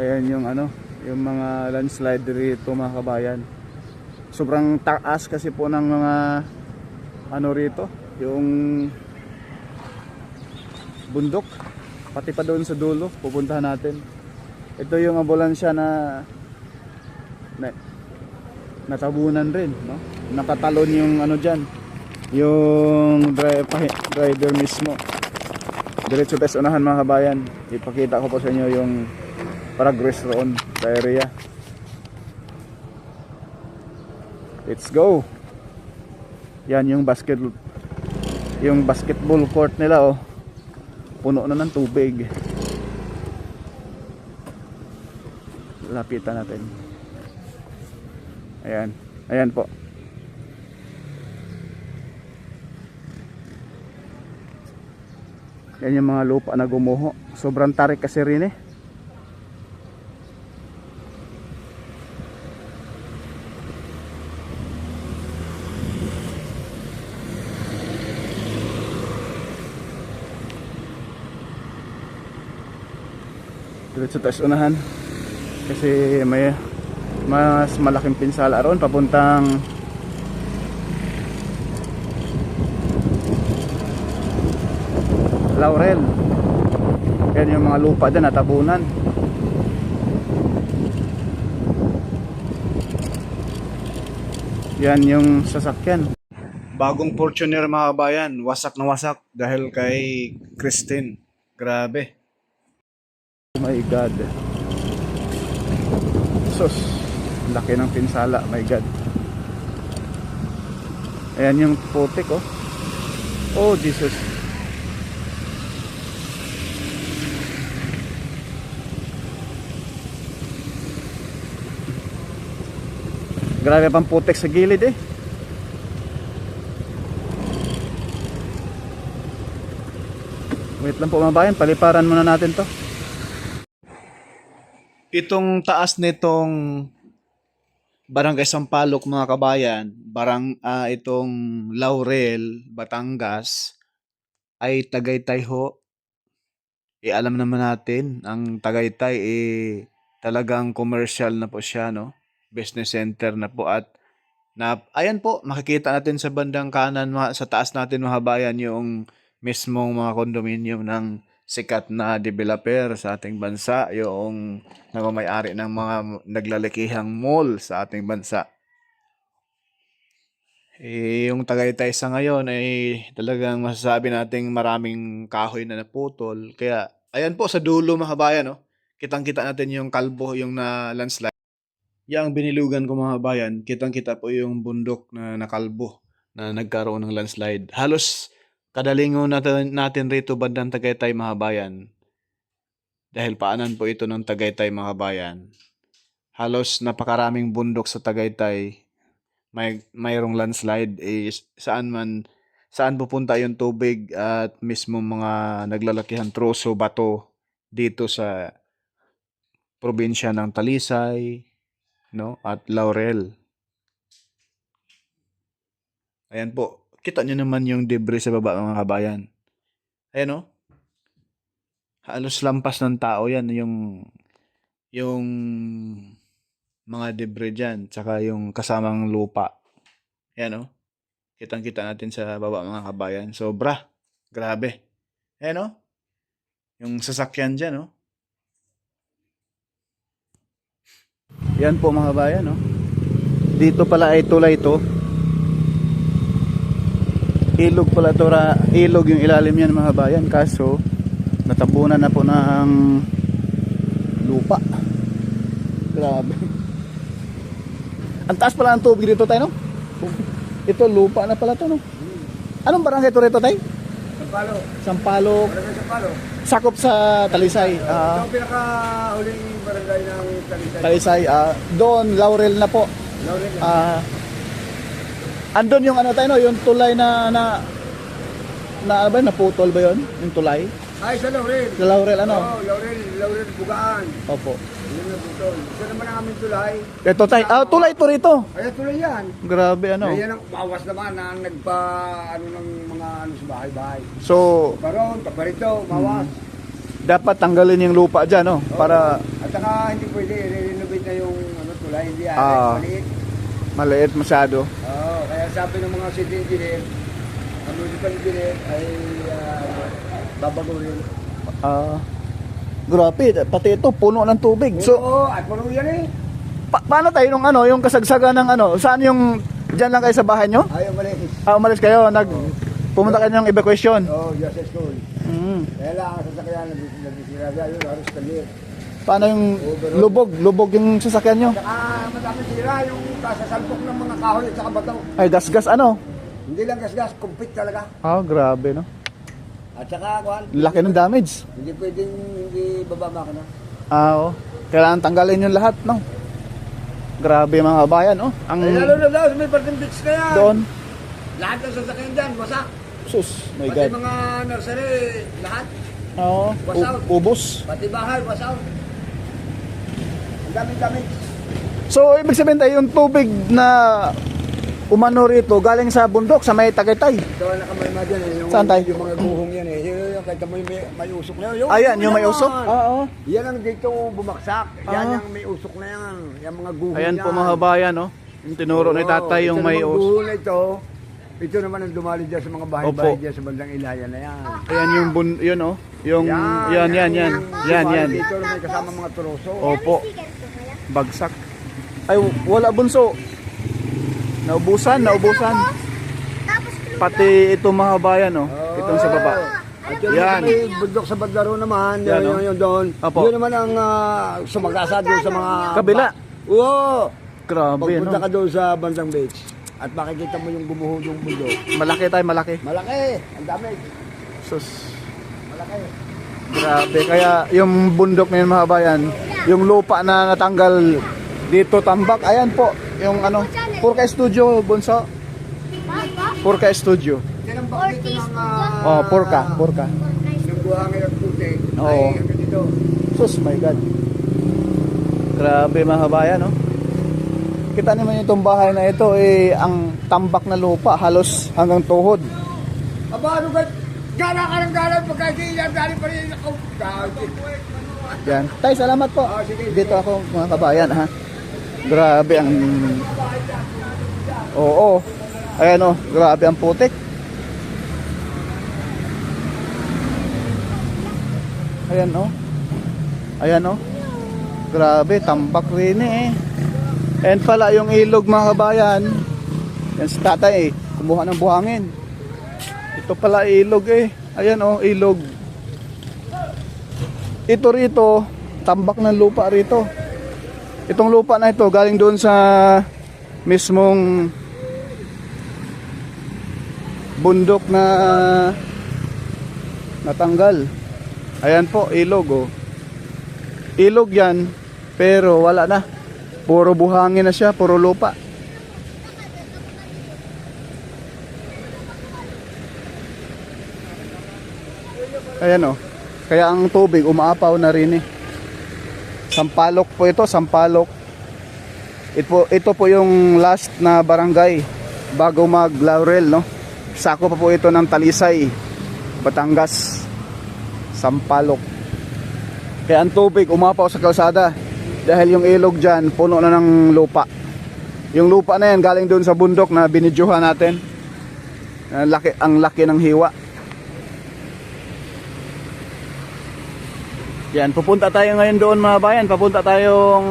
Ayan yung ano, yung mga landslide rito mga kabayan. Sobrang taas kasi po ng mga ano rito, yung bundok. Pati pa doon sa dulo, pupuntahan natin. Ito yung ambulansya na natabunan rin, no? Nakatalon yung ano diyan, yung driver mismo. Diretso tayo sa unahan mga kabayan. Ipakita ko po sa inyo yung progress roon sa area. Let's go. Yan yung basketball court nila, oh. Puno na ng tubig. Lapitan natin. Ayan. Ayan po. Yan yung mga lupa na gumuho. Sobrang tarik kasi rin eh. Diretso tayo sa unahan kasi may mas malaking pinsala ron papuntang Laurel. Yan yung mga lupa dyan natabunan. Yan yung sasakyan. Bagong Fortuner mga kabayan, wasak na wasak dahil kay Christine. Grabe. Oh my God. Sus, laki ng pinsala, my God. Ayan yung putik, oh. Oh Jesus. Grabe pang putik sa gilid eh. Wait lang po mga bayan, paliparan muna natin to. Itong taas nitong Barangay Sampaloc mga kabayan, itong Laurel, Batangas ay Tagaytay ho. Alam naman natin, ang Tagaytay talagang commercial na po siya, no? Business center na po at ayan po, makikita natin sa bandang kanan sa taas natin mga kabayan yung mismong mga condominium ng sikat na developer sa ating bansa, yung nagmamay-ari ng mga naglalakihang mall sa ating bansa. Yung Tagaytay sa ngayon ay talagang masasabi nating maraming kahoy na naputol. Kaya ayan po sa dulo mga kabayan, no? Kitang-kita natin yung kalbo, yung na landslide. Yang binilugan ko mga kabayan, kitang-kita po yung bundok na nakalbo na nagkaroon ng landslide. Halos kadalingon natin rito bandang Tagaytay mga kabayan. Dahil paanan po ito ng Tagaytay mga kabayan. Halos napakaraming bundok sa Tagaytay. Mayroong landslide saan pupunta yung tubig at mismo mga naglalakihan troso, bato dito sa probinsya ng Talisay, no, at Laurel. Ayan po. Kita nyo naman yung debris sa baba mga kabayan. Ayan, no? Halos lampas ng tao yan yung mga debris dyan tsaka yung kasamang lupa. Ayan, no? Kitang-kita natin sa baba mga kabayan. Sobra. Grabe. Ayan, no? Yung sasakyan dyan, no? Yan po mga kabayan, no? Dito pala ay tulay ito. Ilog pala ito. Ilog yung ilalim yan mga kabayan. Kaso, natabunan na po ng lupa. Grabe. Ang taas pala ang tubig dito tayo, no? Ito lupa na pala to, no? Anong barangay ito rito tayo? Sampaloc. Barangay Sampaloc. Sakop sa Talisay. Ito ang pinakahuling barangay ng Talisay. Talisay. Doon, Laurel na po. Laurel na. Andun yung ano tayo, no? Yung tulay na ano ba, naputol ba yun? Yung tulay? Ay, sa Laurel. Sa Laurel, ano? Oo, Laurel Bugaan. Opo. Yun ang putol. Ito naman ang aming tulay. Ito tayo. Tulay ito rito. Ay, tulay yan. Grabe, ano? Yan ang bawas naman na ng mga sa bahay-bahay. So, Baron, kaparito, bawas. dapat tanggalin yung lupa dyan, no? Para At saka hindi pwede i-renovate na yung tulay, hindi maliit. maliit masyado. Oo, kaya sabi ng mga city engineer, ang municipal engineer ay babaguhin. Grabe, pati ito, puno ng tubig. So, Oo, at puno yan eh. paano tayo nung ano, yung kasagsagan ng ano, saan yung, dyan lang kayo sa bahay nyo? Ayaw malis. Umalis kayo, pumunta kayo ng evacuation. Oo, just as school. Mm. Kaya lang ang sasakyan, nagsisiraga yun, harus kalir. Paano yung lubog yung sasakyan nyo? Saka madami sira yung kasasalpok ng mga kahoy at saka bato. Ay, gas-gas ano? Hindi lang gas-gas, kumpit talaga. Grabe, no? At saka, kuhan, Laki ng damage. hindi pwedeng hindi baba makina. Oo. Kailangan tanggalin yung lahat, no? Grabe mga kabayan, oh. Ay, lalo na daw, may parting beach na yan. Doon. Lahat ng sasakyan dyan, wasak. Sus, my Pati God. mga nursery, lahat. Oo. Wasaw. Ubos. Pati bahay, wasak. Ang daming-dami. So, ibig sabihin tayo, yung tubig na umano rito, galing sa bundok, sa may Tagaytay. Ito ang nakamalma dyan eh. Yung, Saan tayo? Yung mga guhong yan eh. Yung kahit mo yung may usok na yun. Ayan, yung may yan. usok? Oo. Yan ang dito bumaksak. Yan Ah. ang may usok na yan. Yung mga guhong Ayan yan. po mga kabayan, no? Yung tinuro ni tatay, yung may Ito usok. guhong na ito naman ang dumali dyan sa mga bahay-bahay dyan sa bandang Ilaya na yan. Ayan yung yun, oh. Yung, yan. Yan. Dito na may kasama mga turoso. Opo. Bagsak. Ay, wala bunso. Naubusan. Pati ito mga kabayan, oh. Itong sa baba. At yun, Yan. may bundok sa Badlaro naman, Yan, yun doon. Opo. Yun naman ang sumagasa doon sa mga... Kabila. Oo. Grabe, Pagpunta no? ka doon sa Bandang Beach at makikita mo yung gumuhod yung bundok. Malaki. Malaki, ang dami. Sus. Malaki. Grabe. Kaya yung bundok na yun mga kabayan, yung lupa na natanggal dito tambak. Ayan po, yung ano, Purka Studio, Bunso. Purka Studio. Yan ang bakit ng Oh, Purka. ng buhangin at putik. Oo. Ay, hanggang dito. Sus, my God. Grabe mga kabayan, no? Kita naman itong bahay na ito, ang tambak na lupa, halos hanggang tuhod. Aba, ano ba? Gala ka ng gala pagkaisi yan. Dali pa rin ako. Yan. Tay, salamat po. Sige. Dito ako mga kabayan, ha? Grabe ang... Oo. Ayan, oh. Grabe ang putik. Ayan, oh. Ayan, oh. Grabe, tambak rin eh. And pala yung ilog mga kabayan. Yan si tatay eh. Kumuha ng buhangin. Ito pala ilog eh. Ayan oh, ilog. Ito rito, tambak ng lupa rito. Itong lupa na ito galing doon sa mismong bundok na natanggal. Ayan po, ilog oh. Ilog yan, pero wala na. Puro buhangin na siya, puro lupa. Ayan oh. Kaya ang tubig umaapaw na rin eh. Sampalok po ito, Sampalok. Ito po yung last na barangay bago mag Laurel, no? Sako pa po ito ng Talisay, Batangas. Sampalok. Kaya ang tubig umapaw sa kalsada dahil yung ilog dyan puno na ng lupa. Yung lupa na yan galing doon sa bundok na binidyohan natin. Ang laki ng hiwa. Yan, pupunta tayo ngayon doon mga bayan. Papunta tayong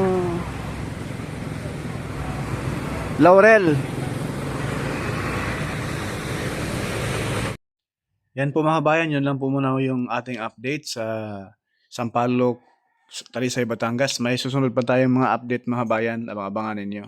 Laurel. Yan po mga bayan, yun lang po muna yung ating update sa Sampaloc, Talisay, Batangas. May susunod pa tayong mga update mga bayan, abangan ninyo.